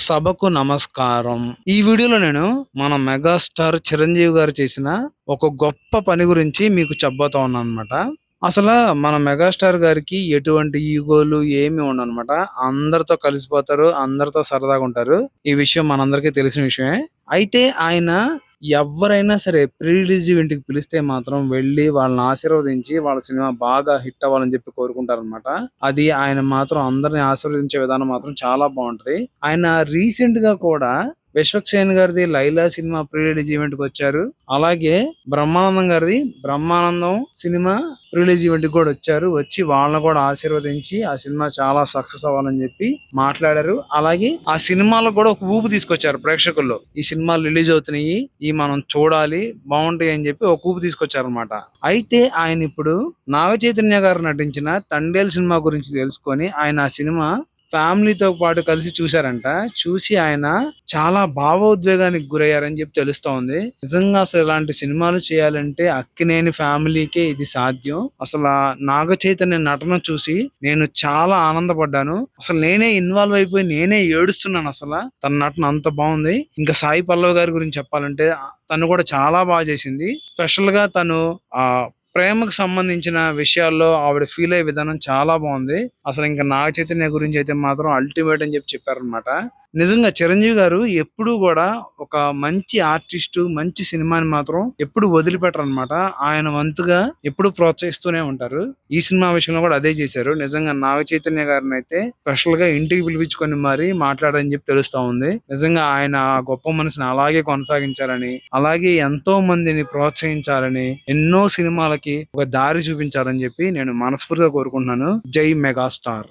సభకు నమస్కారం. ఈ వీడియోలో నేను మన మెగాస్టార్ చిరంజీవి గారు చేసిన ఒక గొప్ప పని గురించి మీకు చెప్పబోతా ఉన్నానన్నమాట. అసలా మన మెగాస్టార్ గారికి ఎటువంటి ఈగోలు ఏమి ఉండవనమాట. అందరితో కలిసిపోతారు. అందరితో సరదాగుంటారు. ఈ విషయం మనందరికీ తెలిసిన విషయమే. అయితే ఆయన ఎవ్వరైనా సరే ప్రీ రిలీజ్ ఈవెంట్‌కి పిలిస్తే మాత్రం వెళ్లి వాళ్ళని ఆశీర్వదించి వాళ్ళ సినిమా బాగా హిట్ అవ్వాలని చెప్పి కోరుకుంటారనమాట. అది ఆయన మాత్రం అందరిని ఆశీర్వదించే విధానం మాత్రం చాలా బావుంటది. ఆయన రీసెంట్‌గా కూడా 'విశ్వక్సేన్' గారిది 'లైలా' సినిమా ప్రీ రిలీజ్ ఈవెంట్‌కొచ్చారు. అలాగే బ్రహ్మానందం గారిది 'బ్రహ్మానందం' సినిమా ప్రీ రిలీజ్ ఈవెంట్‌కి కూడా వచ్చారు. వచ్చి వాళ్ళని కూడా ఆశీర్వదించి ఆ సినిమా చాలా సక్సెస్ అవ్వాలని చెప్పి మాట్లాడారు. అలాగే ఆ సినిమాలో కూడా ఒక ఊపు తీసుకొచ్చారు ప్రేక్షకుల్లో. ఈ సినిమాలు రిలీజ్ అవుతున్నాయి. మనం చూడాలి. బావుంటాయి అని చెప్పి ఒక ఊపు తీసుకొచ్చారన్నమాట. అయితే ఆయన ఇప్పుడు నాగ చైతన్య గారు నటించిన 'తండేల్' సినిమా గురించి తెలుసుకొని ఆయన ఆ సినిమా ఫ్యామిలీతో పాటు కలిసి చూసారంట. చూసి ఆయన చాలా భావోద్వేగానికి గురయ్యారని చెప్పి తెలుస్తా ఉంది. నిజంగా అసలు ఇలాంటి సినిమాలు చేయాలంటే అక్కినేని ఫ్యామిలీకే ఇది సాధ్యం. అసలా నాగ చైతన్య నటన చూసి నేను చాలా ఆనందపడ్డాను. అసలు నేనే ఇన్వాల్వ్ అయిపోయి నేనే ఏడుస్తున్నాను అసల. తన నటన అంత బావుంది. ఇంకా సాయి పల్లవి గారి గురించి చెప్పాలంటే తను కూడా చాలా బాగా చేసింది. స్పెషల్‌గా తను ప్రేమకు సంబంధించిన విషయాల్లో ఆవిడ ఫీల్ అయ్యే విధానం చాలా బావుంది. అసలు ఇంక నాగ చైతన్య గురించి అయితే మాత్రం అల్టిమేట్ అని చెప్పారనమాట. నిజంగా చిరంజీవి గారు ఎప్పుడూ గూడా ఒక మంచి ఆర్టిస్టు, మంచి సినిమాని మాత్రం ఎప్పుడు వదిలిపెట్టరనమాట. ఆయన వంతుగా ఎప్పుడూ ప్రోత్సహిస్తూనే ఉంటారు. ఈ సినిమా విషయంలో కూడా అదే చేశారు. నిజంగా నాగ చైతన్య గారినైతే స్పెషల్‌గా ఇంటికి పిలిపించుకొని మరీ మాట్లాడారని చెప్పి తెలుస్తా ఉంది. నిజంగా ఆయన ఆ గొప్ప మనసుని అలాగే కొనసాగించాలని, అలాగే ఎంతో మందిని ప్రోత్సహించాలని, ఎన్నో సినిమాలకి ఒక దారి చూపించాలని చెప్పి నేను మనస్ఫూర్తిగా కోరుకుంటున్నాను. జై మెగాస్టార్.